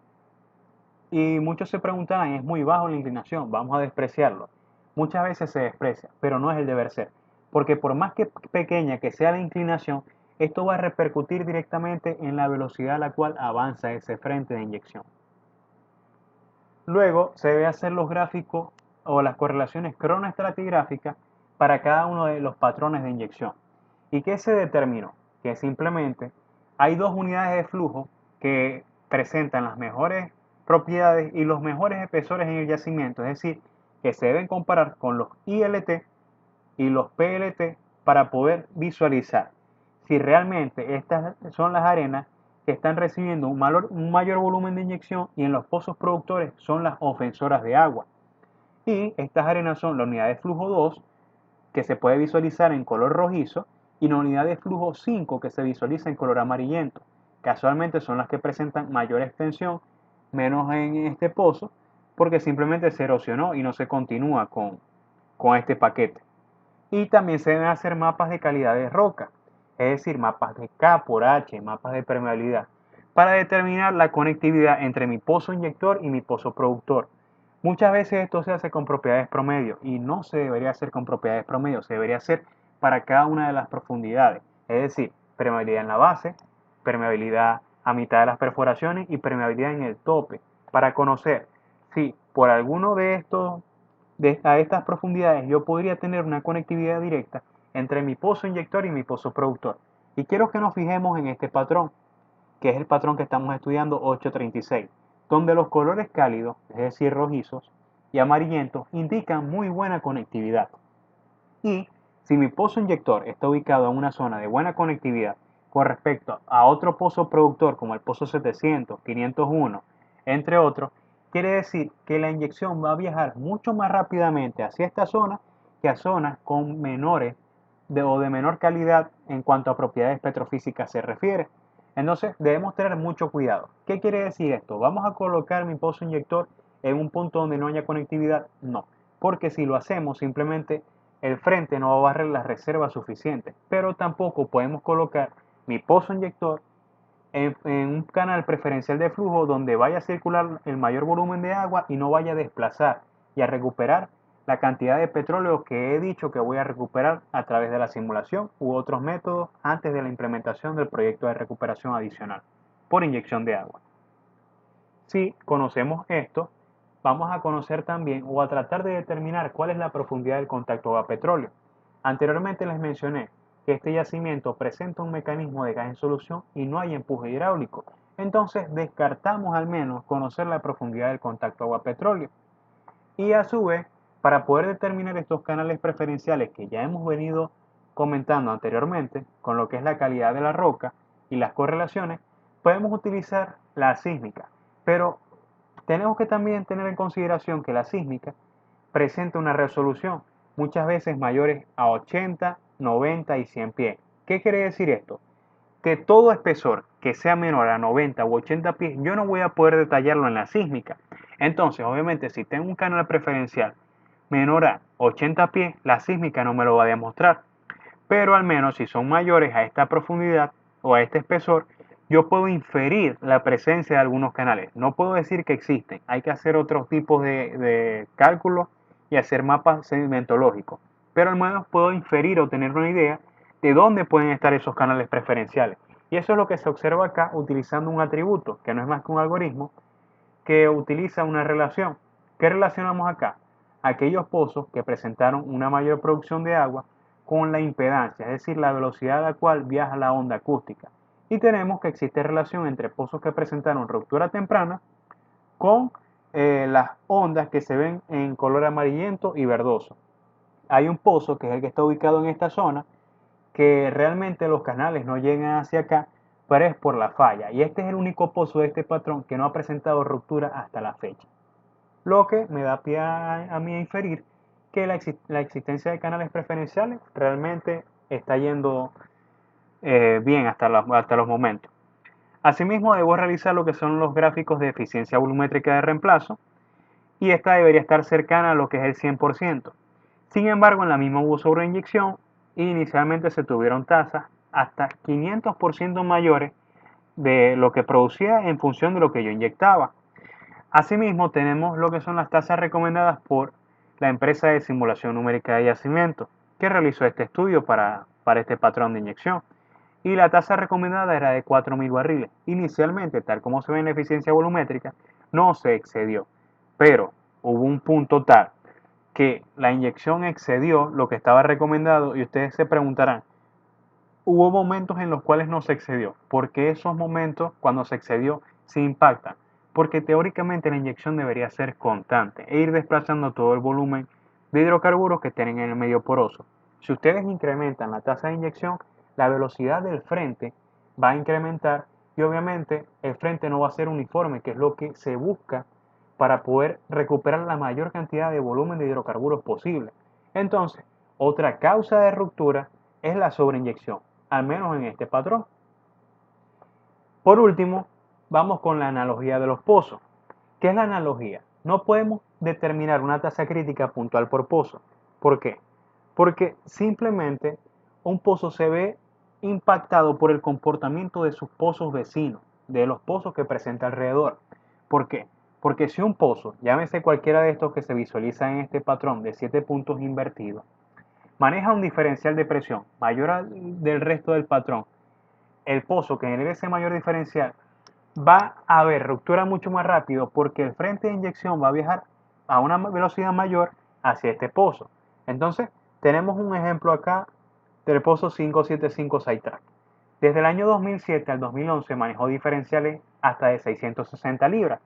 Y muchos se preguntarán, es muy bajo la inclinación, vamos a despreciarlo. Muchas veces se desprecia, pero no es el deber ser, porque por más que pequeña que sea la inclinación, esto va a repercutir directamente en la velocidad a la cual avanza ese frente de inyección. Luego se debe hacer los gráficos o las correlaciones cronoestratigráficas para cada uno de los patrones de inyección. ¿Y qué se determinó? Que simplemente hay dos unidades de flujo que presentan las mejores propiedades y los mejores espesores en el yacimiento, es decir, que se deben comparar con los ILT y los PLT para poder visualizar si realmente estas son las arenas que están recibiendo un mayor volumen de inyección y en los pozos productores son las ofensoras de agua. Y estas arenas son la unidad de flujo 2, que se puede visualizar en color rojizo, y la unidad de flujo 5, que se visualiza en color amarillento. Casualmente son las que presentan mayor extensión, menos en este pozo, porque simplemente se erosionó y no se continúa con este paquete. Y también se deben hacer mapas de calidad de roca, es decir, mapas de K por H, mapas de permeabilidad, para determinar la conectividad entre mi pozo inyector y mi pozo productor. Muchas veces esto se hace con propiedades promedio y no se debería hacer con propiedades promedio, se debería hacer para cada una de las profundidades, es decir, permeabilidad en la base, permeabilidad a mitad de las perforaciones y permeabilidad en el tope, para conocer si por alguno de estos a estas profundidades yo podría tener una conectividad directa entre mi pozo inyector y mi pozo productor. Y quiero que nos fijemos en este patrón, que es el patrón que estamos estudiando 836, donde los colores cálidos, es decir, rojizos y amarillentos, indican muy buena conectividad. Y si mi pozo inyector está ubicado en una zona de buena conectividad con respecto a otro pozo productor como el pozo 700, 501, entre otros, quiere decir que la inyección va a viajar mucho más rápidamente hacia esta zona que a zonas con menores o de menor calidad en cuanto a propiedades petrofísicas se refiere. Entonces debemos tener mucho cuidado. ¿Qué quiere decir esto? ¿Vamos a colocar mi pozo inyector en un punto donde no haya conectividad? No, porque si lo hacemos simplemente el frente no va a barrer las reservas suficientes, pero tampoco podemos colocar mi pozo inyector en un canal preferencial de flujo donde vaya a circular el mayor volumen de agua y no vaya a desplazar y a recuperar la cantidad de petróleo que he dicho que voy a recuperar a través de la simulación u otros métodos antes de la implementación del proyecto de recuperación adicional por inyección de agua. Si conocemos esto, vamos a conocer también o a tratar de determinar cuál es la profundidad del contacto agua-petróleo. Anteriormente les mencioné que este yacimiento presenta un mecanismo de gas en solución y no hay empuje hidráulico. Entonces descartamos al menos conocer la profundidad del contacto agua-petróleo. Y a su vez, para poder determinar estos canales preferenciales que ya hemos venido comentando anteriormente, con lo que es la calidad de la roca y las correlaciones, podemos utilizar la sísmica. Pero tenemos que también tener en consideración que la sísmica presenta una resolución muchas veces mayores a 80, 90 y 100 pies. ¿Qué quiere decir esto? Que todo espesor que sea menor a 90 u 80 pies, yo no voy a poder detallarlo en la sísmica. Entonces, obviamente, si tengo un canal preferencial menor a 80 pies, la sísmica no me lo va a demostrar. Pero al menos si son mayores a esta profundidad o a este espesor, yo puedo inferir la presencia de algunos canales. No puedo decir que existen, hay que hacer otros tipos de cálculos y hacer mapas sedimentológicos. Pero al menos puedo inferir o tener una idea de dónde pueden estar esos canales preferenciales. Y eso es lo que se observa acá utilizando un atributo, que no es más que un algoritmo, que utiliza una relación. ¿Qué relacionamos acá? Aquellos pozos que presentaron una mayor producción de agua con la impedancia, es decir, la velocidad a la cual viaja la onda acústica. Y tenemos que existe relación entre pozos que presentaron ruptura temprana con las ondas que se ven en color amarillento y verdoso. Hay un pozo que es el que está ubicado en esta zona, que realmente los canales no llegan hacia acá, pero es por la falla. Y este es el único pozo de este patrón que no ha presentado ruptura hasta la fecha. Lo que me da pie a mí a inferir que la existencia de canales preferenciales realmente está yendo bien hasta los momentos. Asimismo, debo realizar lo que son los gráficos de eficiencia volumétrica de reemplazo, y esta debería estar cercana a lo que es el 100%. Sin embargo, en la misma hubo sobreinyección y inicialmente se tuvieron tasas hasta 500% mayores de lo que producía en función de lo que yo inyectaba. Asimismo, tenemos lo que son las tasas recomendadas por la empresa de simulación numérica de yacimiento, que realizó este estudio para este patrón de inyección. Y la tasa recomendada era de 4.000 barriles. Inicialmente, tal como se ve en la eficiencia volumétrica, no se excedió, pero hubo un punto tal que la inyección excedió lo que estaba recomendado y ustedes se preguntarán, hubo momentos en los cuales no se excedió. ¿Por qué esos momentos cuando se excedió se impactan? Porque teóricamente la inyección debería ser constante e ir desplazando todo el volumen de hidrocarburos que tienen en el medio poroso. Si ustedes incrementan la tasa de inyección, la velocidad del frente va a incrementar y obviamente el frente no va a ser uniforme, que es lo que se busca para poder recuperar la mayor cantidad de volumen de hidrocarburos posible. Entonces, otra causa de ruptura es la sobreinyección, al menos en este patrón. Por último, vamos con la analogía de los pozos. ¿Qué es la analogía? No podemos determinar una tasa crítica puntual por pozo. ¿Por qué? Porque simplemente un pozo se ve impactado por el comportamiento de sus pozos vecinos, de los pozos que presenta alrededor. ¿Por qué? Porque si un pozo, llámese cualquiera de estos que se visualiza en este patrón de 7 puntos invertidos, maneja un diferencial de presión mayor al del resto del patrón, el pozo que genere ese mayor diferencial va a haber ruptura mucho más rápido porque el frente de inyección va a viajar a una velocidad mayor hacia este pozo. Entonces, tenemos un ejemplo acá del pozo 575 Sidetrack. Desde el año 2007 al 2011 manejó diferenciales hasta de 660 libras,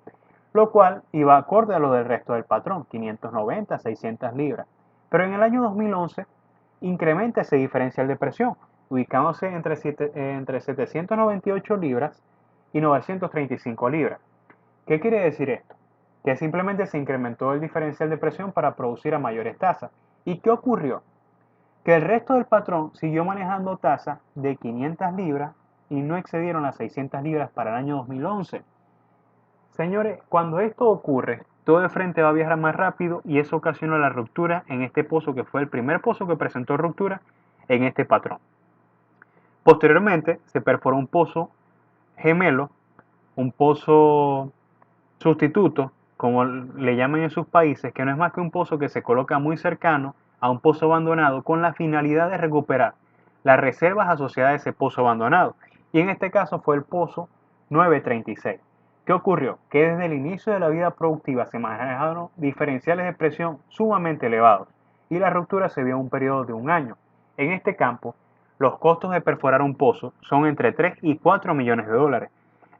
lo cual iba acorde a lo del resto del patrón, 590, 600 libras. Pero en el año 2011 incrementa ese diferencial de presión, ubicándose entre 798 libras y 935 libras. ¿Qué quiere decir esto? Que simplemente se incrementó el diferencial de presión para producir a mayores tasas. ¿Y qué ocurrió? Que el resto del patrón siguió manejando tasas de 500 libras y no excedieron las 600 libras para el año 2011. Señores, cuando esto ocurre, todo el frente va a viajar más rápido y eso ocasionó la ruptura en este pozo que fue el primer pozo que presentó ruptura en este patrón. Posteriormente se perforó un pozo gemelo, un pozo sustituto, como le llaman en sus países, que no es más que un pozo que se coloca muy cercano a un pozo abandonado con la finalidad de recuperar las reservas asociadas a ese pozo abandonado. Y en este caso fue el pozo 936. ¿Qué ocurrió? Que desde el inicio de la vida productiva se manejaron diferenciales de presión sumamente elevados y la ruptura se vio en un periodo de un año. En este campo, los costos de perforar un pozo son entre 3 y 4 millones de dólares.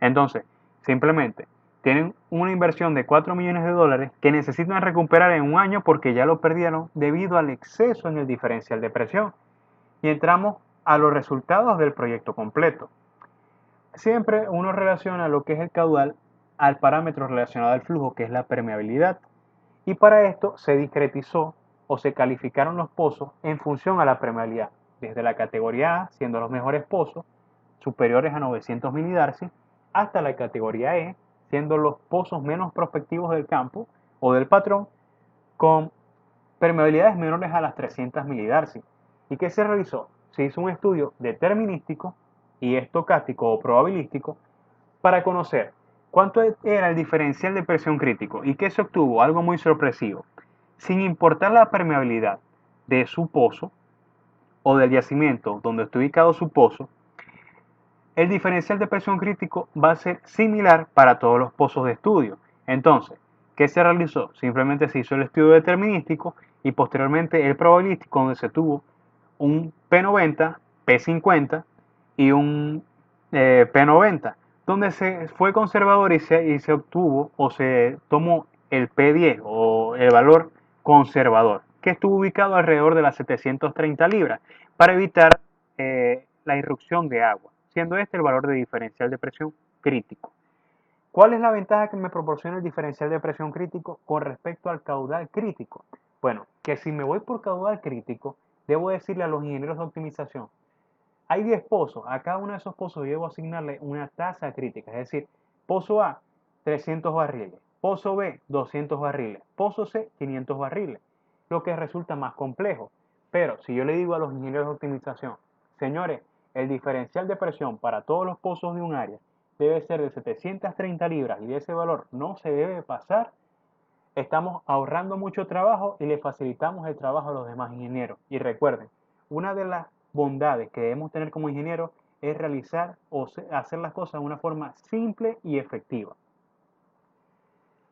Entonces, simplemente tienen una inversión de 4 millones de dólares que necesitan recuperar en un año porque ya lo perdieron debido al exceso en el diferencial de presión. Y entramos a los resultados del proyecto completo. Siempre uno relaciona lo que es el caudal al parámetro relacionado al flujo, que es la permeabilidad. Y para esto se discretizó o se calificaron los pozos en función a la permeabilidad, desde la categoría A, siendo los mejores pozos, superiores a 900 milidarcy, hasta la categoría E, siendo los pozos menos prospectivos del campo o del patrón, con permeabilidades menores a las 300 milidarcy. ¿Y qué se realizó? Se hizo un estudio determinístico y estocástico o probabilístico para conocer cuánto era el diferencial de presión crítico y qué se obtuvo, algo muy sorpresivo. Sin importar la permeabilidad de su pozo o del yacimiento donde esté ubicado su pozo, el diferencial de presión crítico va a ser similar para todos los pozos de estudio. Entonces, ¿qué se realizó? Simplemente se hizo el estudio determinístico y posteriormente el probabilístico, donde se tuvo un P90, P50 y un P90, donde se fue conservador y se obtuvo o se tomó el P10 o el valor conservador, que estuvo ubicado alrededor de las 730 libras, para evitar la irrupción de agua, siendo este el valor de diferencial de presión crítico. ¿Cuál es la ventaja que me proporciona el diferencial de presión crítico con respecto al caudal crítico? Bueno, que si me voy por caudal crítico, debo decirle a los ingenieros de optimización, hay 10 pozos, a cada uno de esos pozos debo asignarle una tasa crítica, es decir, pozo A, 300 barriles, pozo B, 200 barriles, pozo C, 500 barriles, lo que resulta más complejo. Pero si yo le digo a los ingenieros de optimización, señores, el diferencial de presión para todos los pozos de un área debe ser de 730 libras y de ese valor no se debe pasar, estamos ahorrando mucho trabajo y le facilitamos el trabajo a los demás ingenieros. Y recuerden, una de las bondades que debemos tener como ingenieros es realizar o hacer las cosas de una forma simple y efectiva.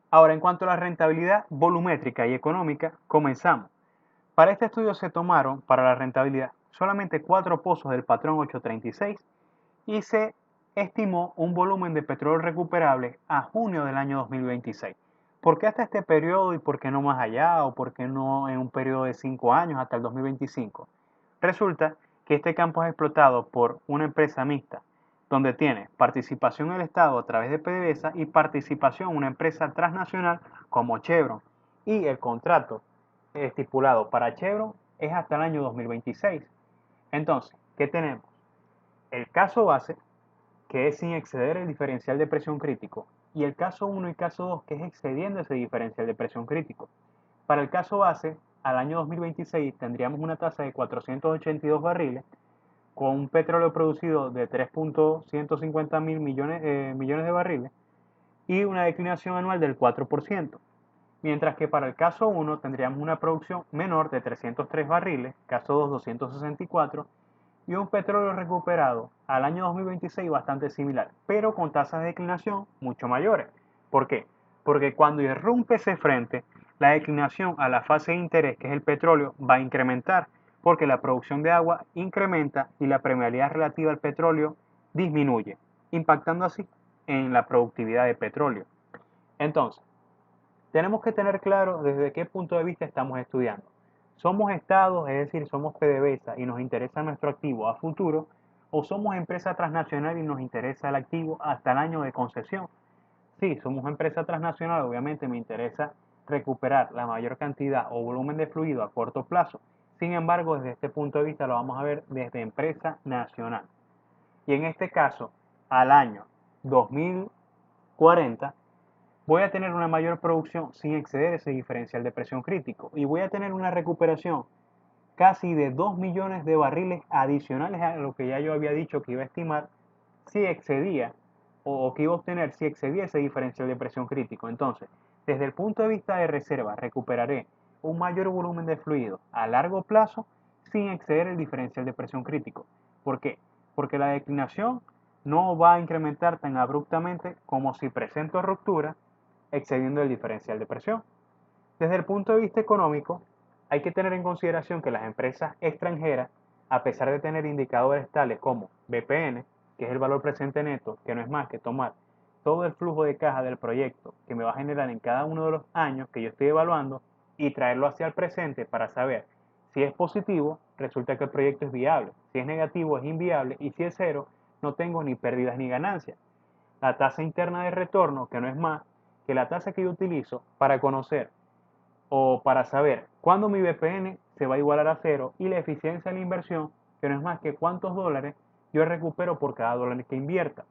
Ahora, en cuanto a la rentabilidad volumétrica y económica, comenzamos. Para este estudio se tomaron, para la rentabilidad, solamente 4 pozos del patrón 836 y se estimó un volumen de petróleo recuperable a junio del año 2026. ¿Por qué hasta este periodo y por qué no más allá o por qué no en un periodo de 5 años hasta el 2025? Resulta que este campo es explotado por una empresa mixta, donde tiene participación el Estado a través de PDVSA y participación una empresa transnacional como Chevron. Y el contrato estipulado para Chevron es hasta el año 2026. Entonces, ¿qué tenemos? El caso base, que es sin exceder el diferencial de presión crítico, y el caso 1 y caso 2, que es excediendo ese diferencial de presión crítico. Para el caso base, al año 2026 tendríamos una tasa de 482 barriles, con un petróleo producido de 3.150 mil millones de barriles y una declinación anual del 4%. Mientras que para el caso 1 tendríamos una producción menor de 303 barriles, caso 2 264, y un petróleo recuperado al año 2026 bastante similar, pero con tasas de declinación mucho mayores. ¿Por qué? Porque cuando irrumpe ese frente, la declinación a la fase de interés, que es el petróleo, va a incrementar, porque la producción de agua incrementa y la permeabilidad relativa al petróleo disminuye, impactando así en la productividad de petróleo. Entonces, tenemos que tener claro desde qué punto de vista estamos estudiando. ¿Somos estados, es decir, somos PDVSA y nos interesa nuestro activo a futuro? ¿O somos empresa transnacional y nos interesa el activo hasta el año de concesión? Sí, somos empresa transnacional, obviamente me interesa recuperar la mayor cantidad o volumen de fluido a corto plazo. Sin embargo, desde este punto de vista lo vamos a ver desde empresa nacional. Y en este caso, al año 2040, voy a tener una mayor producción sin exceder ese diferencial de presión crítico y voy a tener una recuperación casi de 2 millones de barriles adicionales a lo que ya yo había dicho que iba a estimar si excedía o que iba a obtener si excedía ese diferencial de presión crítico. Entonces, desde el punto de vista de reserva, recuperaré un mayor volumen de fluido a largo plazo sin exceder el diferencial de presión crítico. ¿Por qué? Porque la declinación no va a incrementar tan abruptamente como si presento ruptura excediendo el diferencial de presión. Desde el punto de vista económico, hay que tener en consideración que las empresas extranjeras, a pesar de tener indicadores tales como BPN, que es el valor presente neto, que no es más que tomar todo el flujo de caja del proyecto que me va a generar en cada uno de los años que yo estoy evaluando y traerlo hacia el presente para saber si es positivo, resulta que el proyecto es viable, si es negativo es inviable y si es cero, no tengo ni pérdidas ni ganancias. La tasa interna de retorno, que no es más que la tasa que yo utilizo para conocer o para saber cuándo mi BPN se va a igualar a cero y la eficiencia de la inversión, que no es más que cuántos dólares yo recupero por cada dólar que invierta.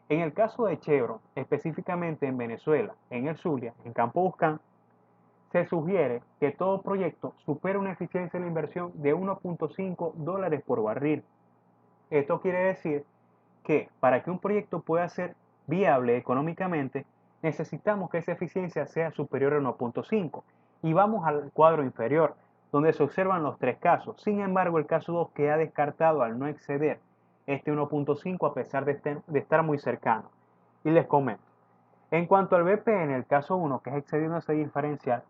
En el caso de Chevron, específicamente en Venezuela, en el Zulia, en Campo Buscán, se sugiere que todo proyecto supere una eficiencia de la inversión de 1.5 dólares por barril. Esto quiere decir que para que un proyecto pueda ser viable económicamente, necesitamos que esa eficiencia sea superior a 1.5. Y vamos al cuadro inferior, donde se observan los tres casos. Sin embargo, el caso 2 queda descartado al no exceder este 1.5 a pesar de estar muy cercano. Y les comento. En cuanto al BP, en el caso 1, que es excediendo ese diferencial,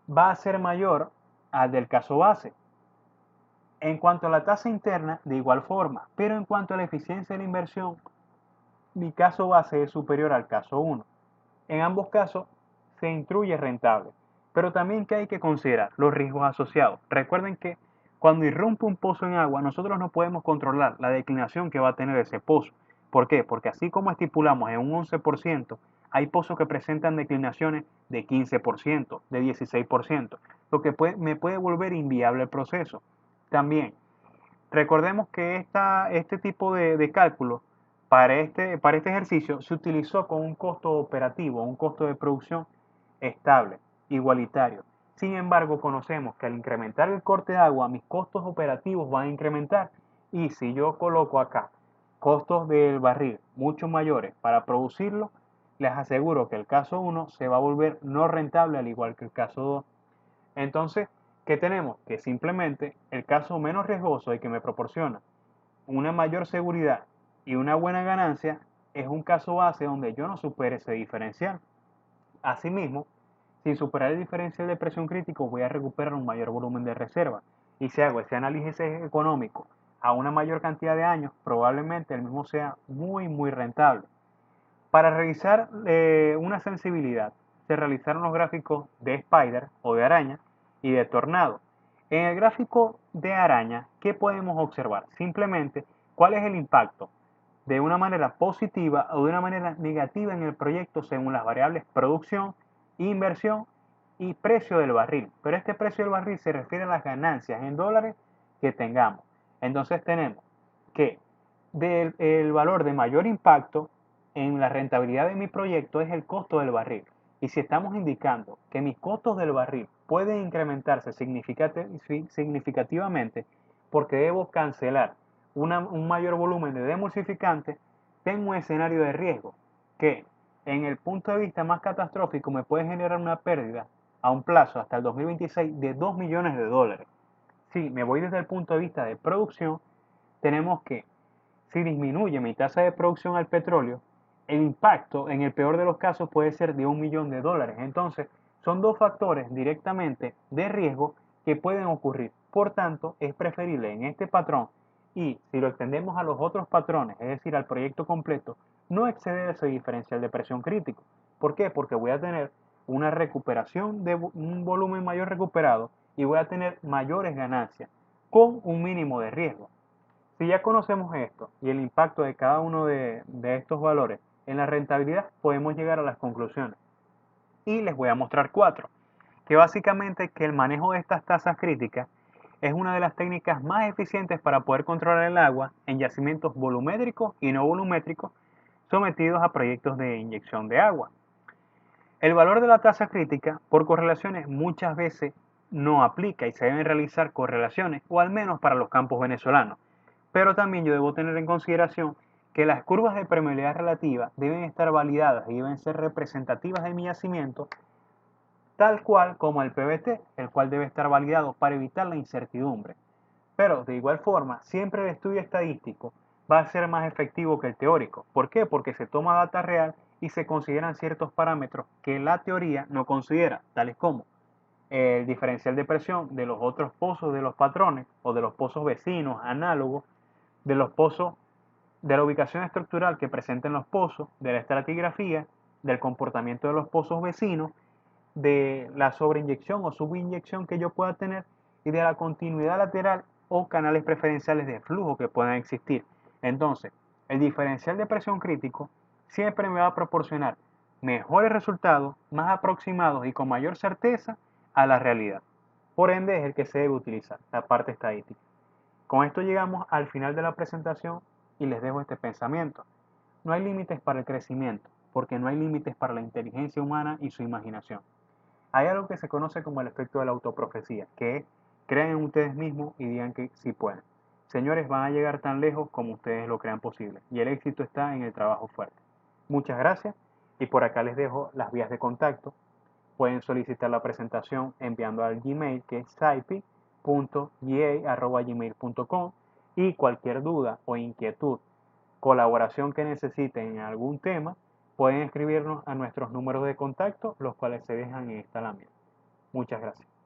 va a ser mayor al del caso base. En cuanto a la tasa interna, de igual forma, pero en cuanto a la eficiencia de la inversión, mi caso base es superior al caso 1. En ambos casos se instruye rentable, pero también que hay que considerar los riesgos asociados. Recuerden que cuando irrumpe un pozo en agua, nosotros no podemos controlar la declinación que va a tener ese pozo. ¿Por qué? Porque así como estipulamos en un 11%, hay pozos que presentan declinaciones de 15%, de 16%, lo que me puede volver inviable el proceso. También, recordemos que este tipo de cálculo para este ejercicio se utilizó con un costo operativo, un costo de producción estable, igualitario. Sin embargo, conocemos que al incrementar el corte de agua, mis costos operativos van a incrementar. Y si yo coloco acá costos del barril mucho mayores para producirlo, les aseguro que el caso 1 se va a volver no rentable al igual que el caso 2. Entonces, ¿qué tenemos? Que simplemente el caso menos riesgoso y que me proporciona una mayor seguridad y una buena ganancia es un caso base donde yo no supere ese diferencial. Asimismo, sin superar el diferencial de presión crítico voy a recuperar un mayor volumen de reserva. Y si hago ese análisis económico a una mayor cantidad de años, probablemente el mismo sea muy rentable. Para realizar una sensibilidad, se realizaron los gráficos de Spider o de araña y de tornado. En el gráfico de araña, ¿qué podemos observar? Simplemente, ¿cuál es el impacto de una manera positiva o de una manera negativa en el proyecto según las variables producción, inversión y precio del barril? Pero este precio del barril se refiere a las ganancias en dólares que tengamos. Entonces tenemos que el valor de mayor impacto en la rentabilidad de mi proyecto es el costo del barril. Y si estamos indicando que mis costos del barril pueden incrementarse significativamente porque debo cancelar un mayor volumen de demulsificantes, tengo un escenario de riesgo que en el punto de vista más catastrófico me puede generar una pérdida a un plazo hasta el 2026 de 2 millones de dólares. Si me voy desde el punto de vista de producción, tenemos que si disminuye mi tasa de producción al petróleo, el impacto en el peor de los casos puede ser de 1 millón de dólares. Entonces, son dos factores directamente de riesgo que pueden ocurrir. Por tanto, es preferible en este patrón y si lo extendemos a los otros patrones, es decir, al proyecto completo, no exceder ese diferencial de presión crítico. ¿Por qué? Porque voy a tener una recuperación de un volumen mayor recuperado y voy a tener mayores ganancias con un mínimo de riesgo. Si ya conocemos esto y el impacto de cada uno de estos valores en la rentabilidad, podemos llegar a las conclusiones. Y les voy a mostrar cuatro, que básicamente que el manejo de estas tasas críticas es una de las técnicas más eficientes para poder controlar el agua en yacimientos volumétricos y no volumétricos sometidos a proyectos de inyección de agua. El valor de la tasa crítica por correlaciones muchas veces no aplica y se deben realizar correlaciones, o al menos para los campos venezolanos. Pero también yo debo tener en consideración que las curvas de permeabilidad relativa deben estar validadas y deben ser representativas de mi yacimiento, tal cual como el PVT, el cual debe estar validado para evitar la incertidumbre. Pero de igual forma, siempre el estudio estadístico va a ser más efectivo que el teórico. ¿Por qué? Porque se toma data real y se consideran ciertos parámetros que la teoría no considera, tales como el diferencial de presión de los otros pozos de los patrones o de los pozos vecinos análogos, de los pozos, de la ubicación estructural que presenten los pozos, de la estratigrafía, del comportamiento de los pozos vecinos, de la sobreinyección o subinyección que yo pueda tener y de la continuidad lateral o canales preferenciales de flujo que puedan existir. Entonces, el diferencial de presión crítico siempre me va a proporcionar mejores resultados, más aproximados y con mayor certeza a la realidad. Por ende, es el que se debe utilizar, la parte estadística. Con esto llegamos al final de la presentación y les dejo este pensamiento. No hay límites para el crecimiento, porque no hay límites para la inteligencia humana y su imaginación. Hay algo que se conoce como el efecto de la autoprofecía, que es crean en ustedes mismos y digan que sí pueden. Señores, van a llegar tan lejos como ustedes lo crean posible, y el éxito está en el trabajo fuerte. Muchas gracias, y por acá les dejo las vías de contacto. Pueden solicitar la presentación enviando al Gmail, que es saipi.ga@gmail.com, y cualquier duda o inquietud, colaboración que necesiten en algún tema, pueden escribirnos a nuestros números de contacto, los cuales se dejan en esta lámina. Muchas gracias.